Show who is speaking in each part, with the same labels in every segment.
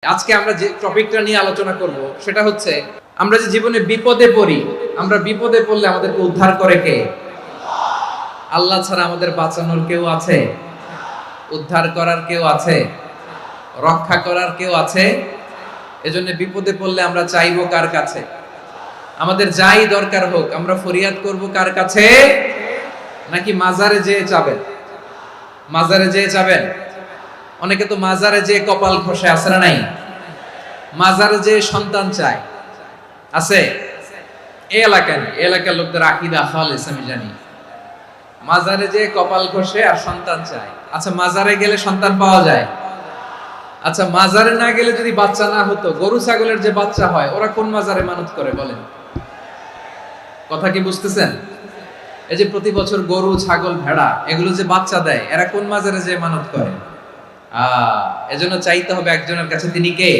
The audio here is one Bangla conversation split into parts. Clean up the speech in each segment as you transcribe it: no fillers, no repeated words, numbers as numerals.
Speaker 1: আজকে আমরা যে টপিকটা নিয়ে আলোচনা করব সেটা হচ্ছে আমরা যে জীবনে বিপদে পড়ি, আমরা বিপদে পড়লে আমাদেরকে উদ্ধার করে কে? আল্লাহ ছাড়া আমাদের বাঁচানোর কেউ আছে? উদ্ধার করার কেউ আছে? রক্ষা করার কেউ আছে? এজন্য বিপদে পড়লে আমরা চাইবো কার কাছে? আমাদের যাই দরকার হোক আমরা ফরিয়াদ করব কার কাছে? নাকি মাজারে যেয়ে চাবেন? মাজারে যেয়ে চাবেন? অনেকে তো মাজারে যেয়ে কপাল খসে, আছে না নাই? মাজারে যেয়ে সন্তান চায়, আছে? এই এলাকার লোকদের আকীদা খালেস আমি জানি। মাজারে যেয়ে কপাল খসে আর সন্তান চায়। আচ্ছা, মাজারে গেলে সন্তান পাওয়া যায়? আচ্ছা, মাজারে না গেলে যদি বাচ্চা না হতো, গরু ছাগলের যে বাচ্চা হয় ওরা কোন মাজারে মানত করে বলেন? কথা কি বুঝতেছেন? এই যে প্রতি বছর গরু ছাগল ভেড়া এগুলো যে বাচ্চা দেয়, এরা কোন মাজারে যে মানত করে? এজন্য চাইতে হবে একজনের কাছে, তিনি কে?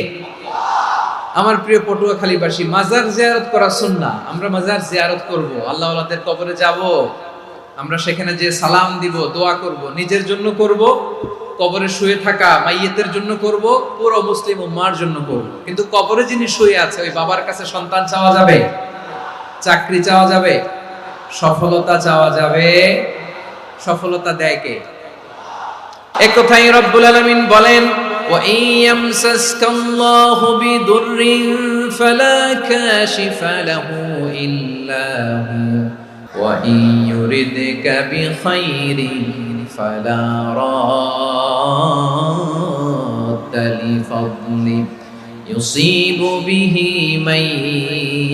Speaker 1: আমার প্রিয় পটুয়াখালীবাসী, মাজার জিয়ারত করা সুন্নাহ। আমরা মাজার জিয়ারত করব, আল্লাহ ওয়ালাদের কবরে যাব, আমরা সেখানে যে সালাম দিব, দোয়া করব, নিজের জন্য করব, কবরে শুয়ে থাকা মাইয়েতের জন্য করব, পুরো মুসলিম উম্মার জন্য করব। কিন্তু কবরে যিনি শুয়ে আছে ওই বাবার কাছে সন্তান চাওয়া যাবে? চাকরি চাওয়া যাবে? সফলতা চাওয়া যাবে? সফলতা দেয় কে? এক কথাই রব্বুল আলামিন বলেন, ওয়া ইয়ামসাসকাল্লাহু বিদুররিন ফালা কাশিফা লাহু ইল্লা হু ওয়া ইয়ুরিদকা বিখাইরিন ফালা রাদ্দা লিফাদলি ইউসিবু বিহি মান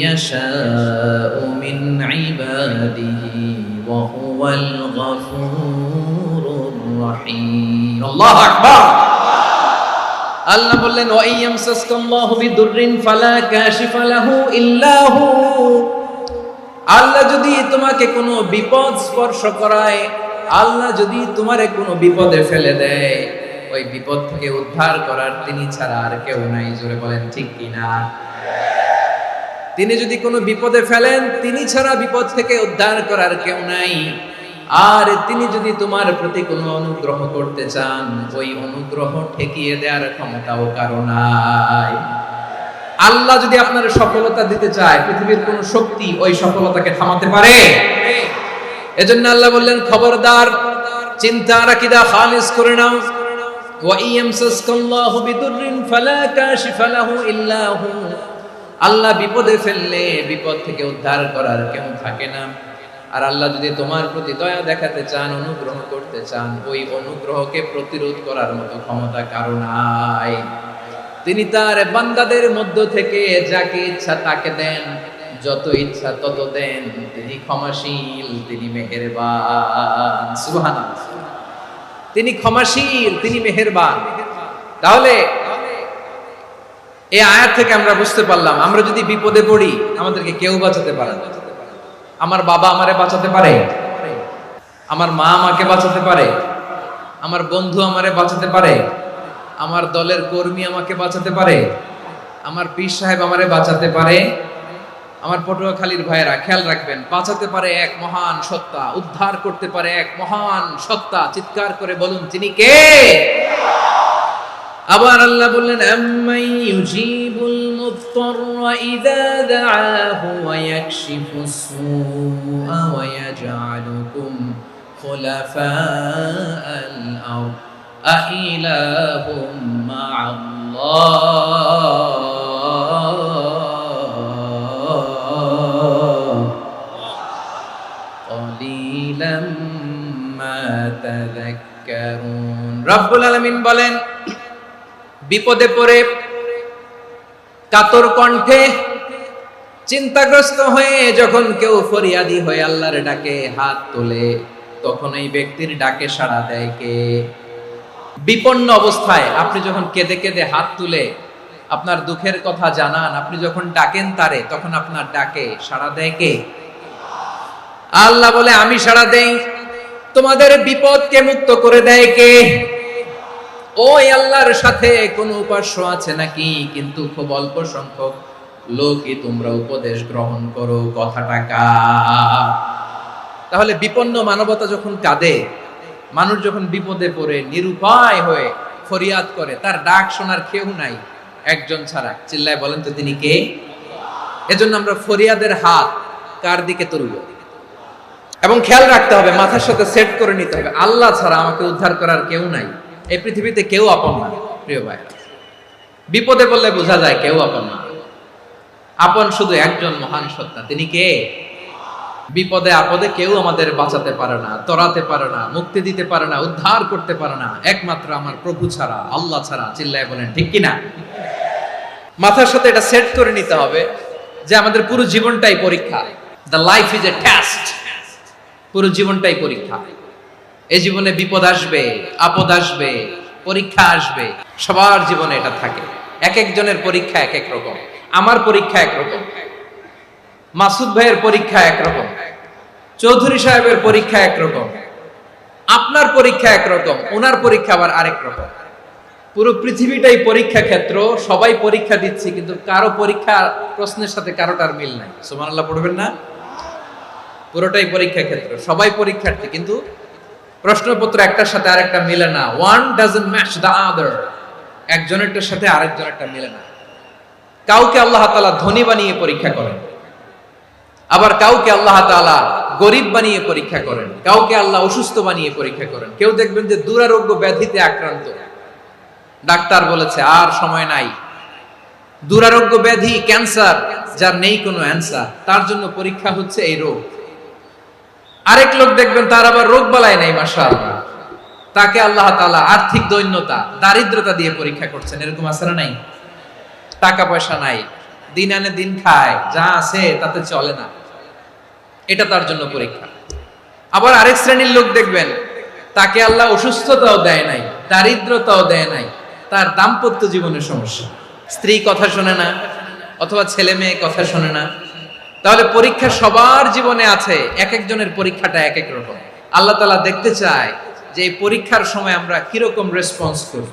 Speaker 1: ইয়াশাউ মিন ইবাদিহি ওয়া হুয়াল গফুরুর রহিম। আল্লাহু আকবার। আল্লাহ বললেন, ওয়া ইয়ামসাসকাল্লাহু বিদুররিন ফালা কাশিফা লাহু ইল্লা হু। আল্লাহ যদি তোমাকে কোনো বিপদ স্পর্শ করায়, আল্লাহ যদি তোমারে কোনো বিপদে ফেলে দেয়, ওই বিপদ থেকে উদ্ধার করার তিনি ছাড়া আর কেউ নাই। জোরে বলেন ঠিক কিনা? তিনি যদি কোনো বিপদে ফেলেন, তিনি ছাড়া বিপদ থেকে উদ্ধার করার কেউ নাই। আর তিনি যদি তোমার প্রতি কোনো অনুগ্রহ করতে চান, ওই অনুগ্রহ ঠেকিয়ে দেওয়ার ক্ষমতাও কারো নাই। আল্লাহ যদি আপনার সফলতা দিতে চায়, পৃথিবীর কোন শক্তি ওই সফলতাকে থামাতে পারে? এজন্য আল্লাহ বললেন, খবরদার, চিন্তা আকীদা খালিস করে নাও। ওয়া ইয়ামসাসকাল্লাহু বিদুররিন ফালা কাশিফা লাহু ইল্লা হু। আল্লাহ বিপদে ফেললে বিপদ থেকে উদ্ধার করার কেউ থাকে না। আর আল্লাহ যদি তোমার প্রতি দয়া দেখাতে চান, অনুগ্রহ করতে চান, ওই অনুগ্রহকে প্রতিরোধ করার মতো ক্ষমতা কারো নাই। তিনি তার বান্দাদের মধ্য থেকে যাকে ইচ্ছা তাকে দেন, যত ইচ্ছা তত দেন। তিনি ক্ষমাশীল, তিনি মেহেরবান। সুবহানাল্লাহ। তিনি ক্ষমাশীল, তিনি মেহেরবান। তাহলে এই আয়াত থেকে আমরা বুঝতে পারলাম, আমরা যদি বিপদে পড়ি আমাদেরকে কেউ বাঁচাতে পারে না। আমার বাবা আমারে বাঁচাতে পারে? আমার মা আমাকে বাঁচাতে পারে? আমার বন্ধু আমারে বাঁচাতে পারে? আমার দলের কর্মী আমাকে বাঁচাতে পারে? আমার পীর সাহেব আমারে বাঁচাতে পারে? আমার পটুয়াখালীর ভাইয়েরা খেয়াল রাখবেন, বাঁচাতে পারে এক মহান সত্তা, উদ্ধার করতে পারে এক মহান সত্তা। চিৎকার করে বলুন, তিনি কে? আবার আল্লাহ বললেন, আম্মান ইউজিবুল মুত্তাররা ইযা দাআহু ওয়া ইয়াকশিফুস সুআ ওয়া ইয়াজআলুকুম খুলাফাআল আরদ আইলাহুম মা'আল্লাহ ক্বালিলাম মা তাযাক্কারুন। রব্বুল আলামিন বলেন, বিপদে পড়ে কাতর কণ্ঠে চিন্তাগ্রস্ত হয়ে যখন কেউ ফরিয়াদি হয়ে আল্লাহর ডাকে হাত তোলে, তখন এই ব্যক্তির ডাকে সাড়া দেয় কে? বিপন্ন অবস্থায় আপনি যখন কেঁদে কেঁদে হাত তুলে আপনার দুঃখের কথা জানান, আপনি যখন ডাকেন তারে, তখন আপনার ডাকে সাড়া দেয় কে? আল্লাহ বলে, আমি সাড়া দেই। তোমাদের বিপদকে মুক্ত করে দেয় কে? ওই আল্লাহর সাথে কোন উপাস্য আছে নাকি? কিন্তু খুব অল্প সংখ্যক লোকই তোমরা উপদেশ গ্রহণ করো। কথাটা কার? তাহলে বিপন্ন মানবতা যখন কাঁদে, মানুষ যখন বিপদে পড়ে নিরুপায় হয়ে ফরিয়াদ করে, তার ডাক শোনার কেউ নাই, একজন ছাড়া। চিল্লায় বলেন তো তিনি কে? এজন্য আমরা ফরিয়াদের হাত কার দিকে তুলব? এবং খেয়াল রাখতে হবে, মাথার সাথে সেট করে নিতে হবে, আল্লাহ ছাড়া আমাকে উদ্ধার করার কেউ নাই। এই পৃথিবীতে কেউ আপন না প্রিয় ভাই। বিপদে বললে বোঝা যায় কেউ আপন না। আপন শুধু একজন মহান সত্তা, তিনি কে? বিপদে আপদে কেউ আমাদের বাঁচাতে পারে না, তরাতে পারে না, মুক্তি দিতে পারে না, উদ্ধার করতে পারে না, একমাত্র আমার প্রভু ছাড়া, আল্লাহ ছাড়া। চিল্লায় বলেন ঠিক কিনা? মাথার সাথে এটা সেট করে নিতে হবে যে আমাদের পুরো জীবনটাই পরীক্ষা। The life is a test. পুরো জীবনটাই পরীক্ষা। এই জীবনে বিপদ আসবে, আপদ আসবে, পরীক্ষা আসবে, সবার জীবনে এটা থাকে। এক একজনের পরীক্ষা এক এক রকম। আমার পরীক্ষা একরকম, মাসুদ ভাইয়ের পরীক্ষা একরকম, চৌধুরী সাহেবের পরীক্ষা একরকম, আপনার পরীক্ষা একরকম, ওনার পরীক্ষা আবার আরেক রকম। পুরো পৃথিবীটাই পরীক্ষা ক্ষেত্র, সবাই পরীক্ষা দিচ্ছি, কিন্তু কারো পরীক্ষা প্রশ্নের সাথে কারোটার মিল নাই। সুবহানাল্লাহ পড়বেন না? পুরোটাই পরীক্ষা ক্ষেত্র, সবাই পরীক্ষার্থী, কিন্তু প্রশ্নপত্র একটার সাথে আরেকটা মিলে না। One doesn't match the other. একজনেরটার সাথে আরেকজনেরটা মিলে না। কাউকে আল্লাহ তাআলা ধনী বানিয়ে পরীক্ষা করেন, আবার কাউকে আল্লাহ তাআলা গরিব বানিয়ে পরীক্ষা করেন, কাউকে আল্লাহ অসুস্থ বানিয়ে পরীক্ষা করেন। কেউ দেখবেন যে দুরারোগ্য ব্যাধিতে আক্রান্ত, ডাক্তার বলেছে আর সময় নাই, দুরারোগ্য ব্যাধি, ক্যান্সার, যার নেই কোনো অ্যান্সার, তার জন্য পরীক্ষা হচ্ছে এই রোগ। আরেক লোক দেখবেন তার আবার রোগ বালাই নাই, মাশাআল্লাহ, তাকে আল্লাহ তাআলা আর্থিক দৈন্যতা, দারিদ্রতা দিয়ে পরীক্ষা করছেন। এরকম আছে না নাই? টাকা পয়সা নাই, দিন আনে দিন খায়, যা আছে তাতে চলে না, এটা তার জন্য পরীক্ষা। আবার আরেক শ্রেণীর লোক দেখবেন তাকে আল্লাহ অসুস্থতাও দেয় নাই, দারিদ্রতাও দেয় নাই, তার দাম্পত্য জীবনের সমস্যা, স্ত্রী কথা শোনে না, অথবা ছেলে মেয়ে কথা শোনে না। তাহলে পরীক্ষা সবার জীবনে আছে, এক একজনের পরীক্ষাটা এক এক রকম। আল্লাহ তাআলা দেখতে চায় যে এই পরীক্ষার সময় আমরা কিরকম রেসপন্স করি,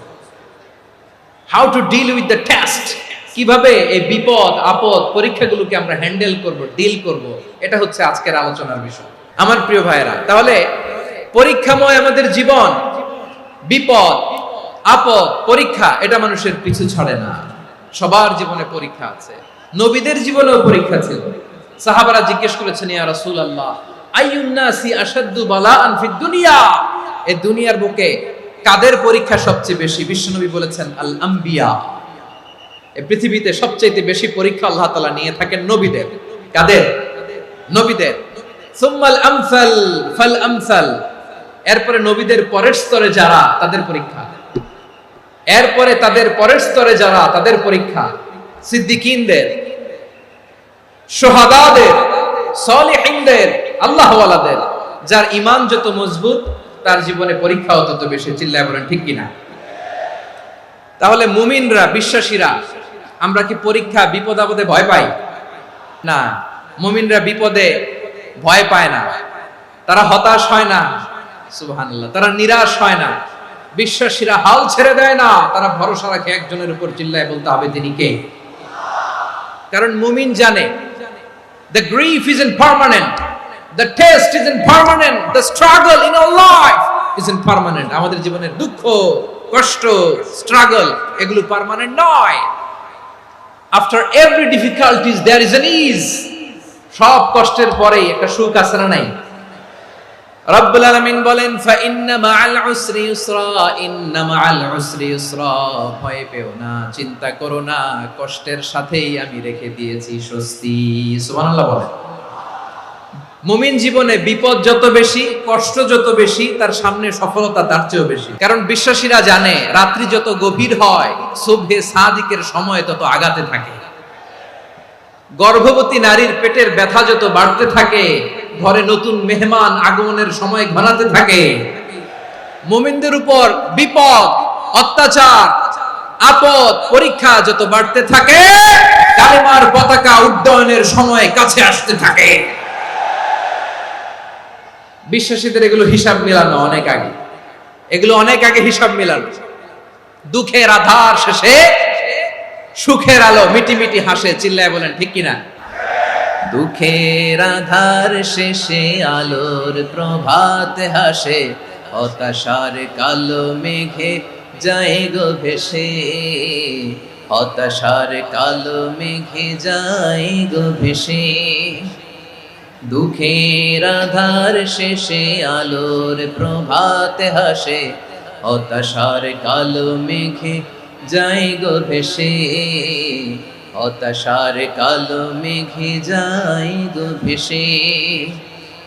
Speaker 1: how to deal with the test, কিভাবে এই বিপদ আপদ পরীক্ষাগুলোকে আমরা হ্যান্ডেল করব, ডিল করব, এটা হচ্ছে আজকের আলোচনার বিষয় আমার প্রিয় ভাইয়েরা। তাহলে পরীক্ষাময় আমাদের জীবন, বিপদ আপদ পরীক্ষা, এটা মানুষের পিছু ছাড়ে না। সবার জীবনে পরীক্ষা আছে, নবীদের জীবনেও পরীক্ষা ছিল। সাহাবারা জিজ্ঞেস করেছেন, ইয়া রাসূলুল্লাহ, আইয়ুন নাসি আশাদ্দু বালাআন ফিদ দুনিয়া, এই দুনিয়ার বুকে কাদের পরীক্ষা সবচেয়ে বেশি? বিশ্বনবী বলেছেন, আল আম্বিয়া। এই পৃথিবীতে সবচেয়ে বেশি পরীক্ষা আল্লাহ তাআলা নিয়ে থাকেন নবীদের। কাদের? নবীদের। সুম্মাল আমসাল ফাল আমসাল, এরপরে নবীদের পরের স্তরে যারা, তাদের পরীক্ষা। এরপরে তাদের পরের স্তরে যারা, তাদের পরীক্ষা। সিদ্দিকিনদের, শুহাদাদের, সলিহিনদের, আল্লাহওয়ালাদের। যার ঈমান যত মজবুত, তার জীবনে পরীক্ষাও তত বেশি। চিল্লায় বলেন ঠিক কিনা? তাহলে মুমিনরা, বিশ্বাসীরা, আমরা কি পরীক্ষা বিপদ আপদে ভয় পাই? না, মুমিনরা বিপদে ভয় পায় না, তারা হতাশ হয় না, সুবহানাল্লাহ, তারা নিরাশ হয় না। বিশ্বাসীরা হাল ছেড়ে দেয় না, তারা ভরসা রাখে একজনের উপর। চিল্লায় বলতে হবে তিনি কে? কারণ মুমিন জানে the grief isn't permanent, the test isn't permanent, the struggle in our life isn't permanent. আমাদের জীবনের দুঃখ, কষ্ট, স্ট্রাগল, এগুলো পার্মানেন্ট নয়। after every difficulties there is an ease. সব কষ্টের পরেই একটা সুখ আছে না নাই? রব্বুল আলামিন বলেন, ফা ইন্না মাআল উসরি ইউসরা, ইন্না মাআল উসরি ইউসরা, ভয় পেও না, চিন্তা করো না, কষ্টের সাথেই আমি রেখে দিয়েছি স্বস্তি। সুবহানাল্লাহ বলেন। মুমিন জীবনে বিপদ যত বেশি, কষ্ট যত বেশি, তার সামনে সফলতা তার চেয়েও বেশি। কারণ বিশ্বাসীরা জানে রাত্রি যত গভীর হয়, সুবহে সাদিকের সময় তত আগাতে থাকে। গর্ভবতী নারীর পেটের ব্যথা যত বাড়তে থাকে, ঘরে নতুন মেহমান আগমনের সময় ঘনাতে থাকে। মুমিনদের উপর বিপদ, অত্যাচার, আপদ, পরীক্ষা যত বাড়তে থাকে, কালেমার পতাকা উড্ডয়নের সময় কাছে আসতে থাকে। বিশ্বাসীদের এগুলো হিসাব মেলানো অনেক আগে, এগুলো অনেক আগে হিসাব মেলানো। দুঃখের আধার শেষে সুখের আলো মিটি মিটি হাসে। চিল্লায় বলেন ঠিক কিনা? দুঃখের আধার শেষে আলোর প্রভাত হাসে, হতাশার কালো মেঘে যায় গো ভেসে, হতাশার কালো মেঘে যায় গো ভেসে, দুঃখের আধার শেষে আলোর প্রভাতে হাসে, হতাশার কালো মেঘে যায় গো ভেসে, হতাশার কালো মেঘে যায় গো ভেসে।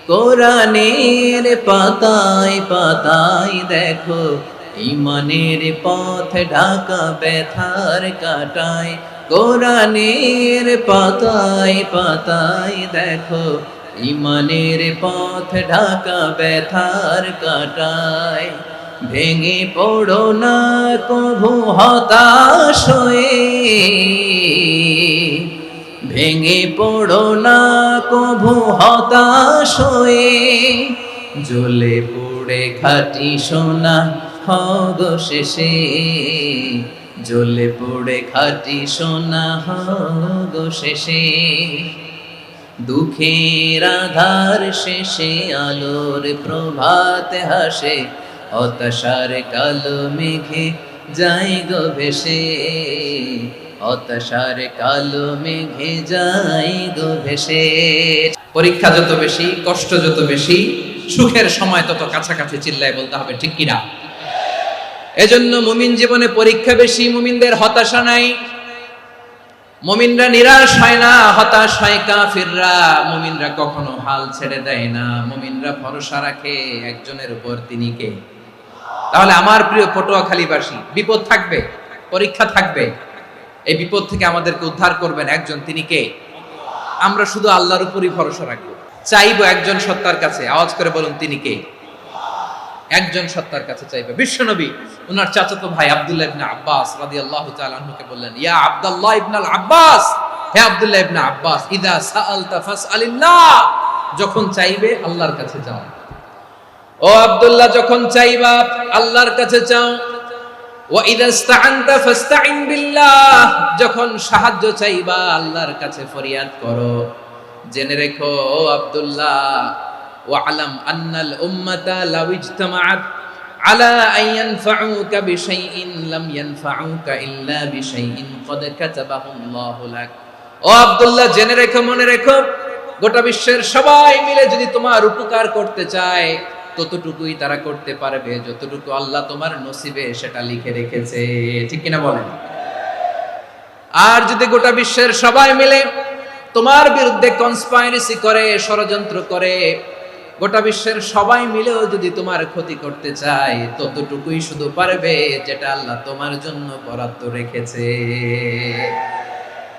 Speaker 1: কোরআনের পাতায় পাতায় দেখো ঈমানের পথ ঢাকা ব্যথার কাটায়, কোরআনের পাতায় পাতায় দেখো ঈমানের পথ ঢাকা ব্যথার কাটায়। ভেঙে পড়ো না কভু হতাশ হয়ে, ভেঙে পড়ো না কভু হতাশ হয়ে, জ্বলে পুড়ে খাঁটি সোনা হগো শেষে, জ্বলে পুড়ে খাঁটি সোনা হগো শেষে। দুঃখের আধার শেষে আলোর প্রভাতে হাসে, হতাশার কালো মেঘে যায় গো ভেসে, হতাশার কালো মেঘে যায় গো ভেসে। পরীক্ষা যত বেশি, কষ্ট যত বেশি, সুখের সময় তত কাছাকাছি, চিল্লায় বলতে হবে ঠিক কিনা? এজন্য মুমিন জীবনে পরীক্ষা বেশি, মুমিনদের হতাশা নাই। মুমিনরা নিরাশ হয় না, হতাশ হয় কাফিররা। মুমিনরা কখনো হাল ছেড়ে দেয় না, মুমিনরা ভরসা রাখে একজনের উপর, তিনি কে? তাহলে আমার প্রিয় পটুয়াখালীবাসী, বিপদ থাকবে, পরীক্ষা থাকবে, এই বিপদ থেকে আমাদেরকে উদ্ধার করবেন একজন, তিনি কে? আমরা শুধু আল্লাহর উপরই ভরসা রাখবো, চাইবো একজন সত্তার কাছে। আওয়াজ করে বলুন, তিনি কে? একজন সত্তার কাছে চাইবে। বিশ্বনবী ওনার চাচাতো ভাই আব্দুল্লাহ ইবনে আব্বাস রাদিয়াল্লাহু তাআলা আনহুকে বললেন, ইয়া আব্দুল্লাহ ইবনুল আব্বাস, হে আব্দুল্লাহ ইবনে আব্বাস, ইদা সাআলতা ফাসআলিল্লাহ, যখন চাইবে আল্লাহর কাছে যাও। ও আব্দুল্লাহ, যখন চাইবা আল্লাহর কাছে চাও। ওয়া ইদা ইসতাআনতা ফাসতাইন বিল্লাহ, যখন সাহায্য চাইবা আল্লাহর কাছে ফরিয়াদ করো। জেনে রেখো ও আব্দুল্লাহ, ওয়া'লাম আন্নাল উম্মাতা লাউ ইজতামাআত আলা আন ইয়ানফাউকা বিশাইইন লাম ইয়ানফাউকা ইল্লা বিশাইইন ক্বাদ কাতাবাহু আল্লাহু লাক। ও আব্দুল্লাহ, জেনে রেখো, মনে রেখো, গোটা বিশ্বের সবাই মিলে যদি তোমার উপকার করতে চায়, ততটুকুই তারা করতে পারবে যতটুকু আল্লাহ তোমার নসিবে সেটা লিখে রেখেছে। ঠিক কিনা বলেন? আর যদি গোটা বিশ্বের সবাই মিলে তোমার বিরুদ্ধে কনস্পাইরেসি করে, ষড়যন্ত্র করে, গোটা বিশ্বের সবাই মিলেও যদি তোমার ক্ষতি করতে চায়, ততটুকুই শুধু পারবে যেটা আল্লাহ তোমার জন্য বরাদ্দ রেখেছে।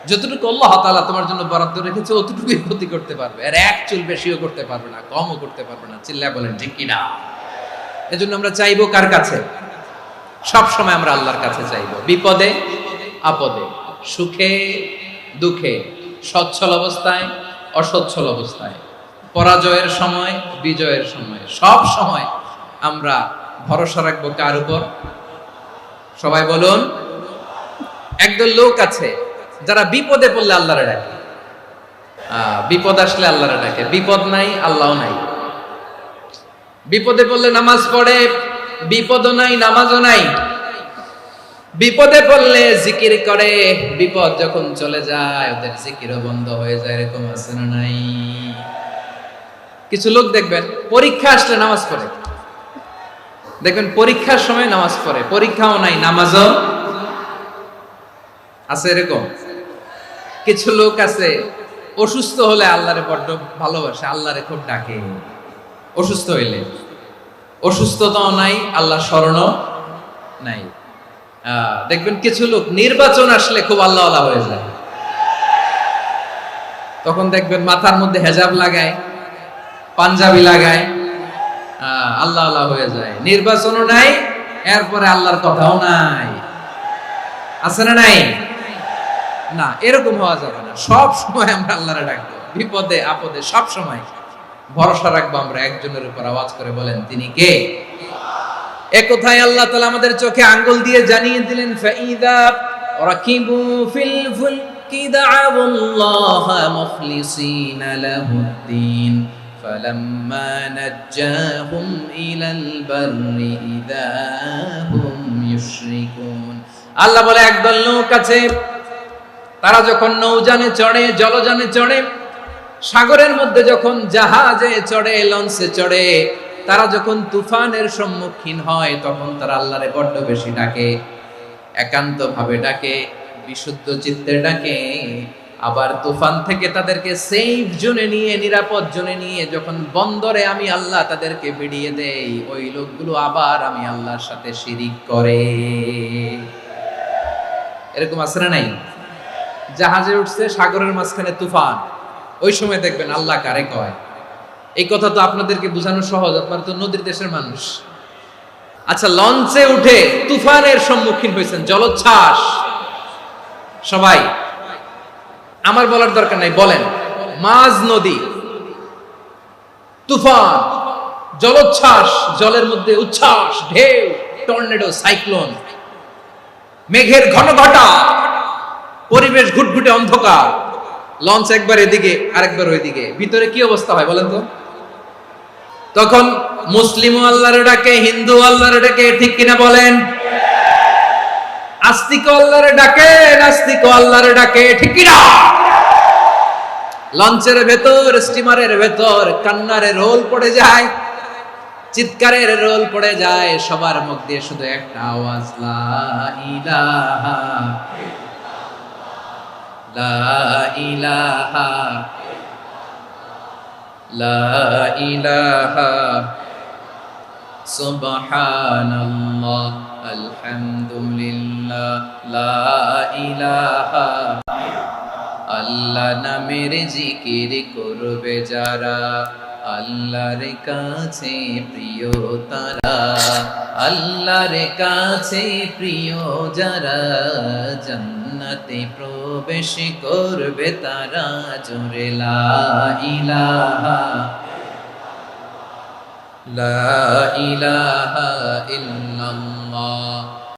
Speaker 1: যতটুকু আল্লাহ তাআলা তোমার জন্য বরাদ্দ রেখেছে অতটুকুই ক্ষতি করতে পারবে, আর এক চুল বেশিও করতে পারবে না, কমও করতে পারবে না। চিল্লায় বলেন ঠিক কিনা? এজন্য আমরা চাইবো কার কাছে? সব সময় আমরা আল্লাহর কাছে চাইবো, বিপদে আপদে, সুখে দুঃখে, সচ্ছল অবস্থায় অসচ্ছল অবস্থায়, পরাজয়ের সময় বিজয়ের সময়, সব সময় আমরা ভরসা রাখবো কার উপর? সবাই বলুন। একদল লোক আছে যারা বিপদে পড়লে আল্লাহরে ডাকে, বিপদ আসলে আল্লাহরে ডাকে, বিপদ নাই আল্লাহও নাই। বিপদে পড়লে নামাজ পড়ে, বিপদও নাই নামাজও নাই। বিপদে পড়লে জিকির করে, বিপদ যখন চলে যায় ওদের জিকিরও বন্ধ হয়ে যায়। এরকম আছে না নাই? কিছু লোক দেখবেন পরীক্ষা আসলে নামাজ পড়ে, দেখবেন পরীক্ষার সময় নামাজ পড়ে, পরীক্ষাও নাই নামাজও আছে। এরকম কিছু লোক আছে অসুস্থ হলে আল্লাহরে বড্ড ভালোবাসে, আল্লাহরে খুব ডাকে। অসুস্থ হইলে অসুস্থতাও নাই, আল্লাহ স্মরণও নাই। দেখবেন কিছু লোক নির্বাচন আসলে খুব আল্লাহওয়ালা হয়ে যায়, তখন দেখবেন মাথার মধ্যে হেজাব লাগায়, পাঞ্জাবি লাগায়, আল্লাহওয়ালা হয়ে যায়। নির্বাচনও নাই, এরপরে আল্লাহর কথাও নাই। আছে না নাই? না, এরকম হওয়া যাবে না। সব সময় আমরা আল্লাহরে ডাকবো, বিপদে আপদে সব সময় ভরসা রাখবো আমরা একজনের উপর। আওয়াজ করে বলেন, তিনি কে? একথায় আল্লাহ তাআলা আমাদের চোখে আঙ্গুল দিয়ে জানিয়ে দিলেন, ফাইদা রাকিবু ফিল ফুলকি দা'আউল্লাহা মুখলিসিনা লাহুদ্দিন ফালাম্মা নাজ্জাহুম ইলাল বাররি ইযা হুম ইউশরিকুন। আল্লাহ বলে একদল লোক আছে, তারা যখন নৌযানে চড়ে, জলযানে চড়ে, সাগরের মধ্যে যখন জাহাজে চড়ে, লঞ্চে চড়ে, তারা যখন তুফানের সম্মুখীন হয় তখন তারা আল্লাহরে বড্ড বেশি ডাকে, একান্ত ভাবে ডাকে, বিশুদ্ধ চিত্তে ডাকে। আবার তুফান থেকে তাদেরকে সেফ জোনে নিয়ে, নিরাপদ জোনে নিয়ে যখন বন্দরে আমি আল্লাহ তাদেরকে ভিড়িয়ে দেই, ওই লোকগুলো আবার আমি আল্লাহর সাথে শিরিক করে। এরকম আছে না নাই? জাহাজে উঠছে, সাগরের মাঝখানে তুফান, ওই সময় দেখবেন আল্লাহ কারে কয়। এই কথা তো আপনাদেরকে বোঝানো সহজ, আপনারা তো নদীর দেশের মানুষ। আচ্ছা, লঞ্চে উঠে তুফানের সম্মুখীন হয়েছেন, জলোচ্ছ্বাস, সবাই আমার বলার দরকার নাই, বলেন, মাঝ নদী, তুফান, জলোচ্ছ্বাস, জলের মধ্যে উচ্ছ্বাস, ঢেউ, টর্নেডো, সাইক্লোন, মেঘের ঘন ঘটা, পরিবেশ ঘুটঘুটে অন্ধকার, লঞ্চ একবার এদিকে আরেকবার ওইদিকে, ভিতরে কি অবস্থা হয় বলেন তো? তখন মুসলিম আল্লাহর ডাকে, হিন্দু আল্লাহর ডাকে, ঠিক কিনা বলেন? আস্তিক আল্লাহর ডাকে, নাস্তিক আল্লাহর ডাকে, ঠিক কিনা? লঞ্চের ভেতর, স্টিমারের ভেতর কান্নারে রোল পড়ে যায়, চিৎকারের রোল পড়ে যায়, সবার মুখ দিয়ে শুধু একটা আওয়াজ, লা ইলাহা লা ইলাহা লা ইলাহা সুবহানাল্লাহ আলহামদুলিল্লাহ লা ইলাহা। আল্লাহ নামের জিকির করবে যারা, আল্লাহর কাছে প্রিয় তারা, আল্লাহর কাছে প্রিয় যারা, জান্নাতে প্রবেশ করবে তারা, জোরে লা ইলাহা লা ইলাহা ইল্লাল্লাহ।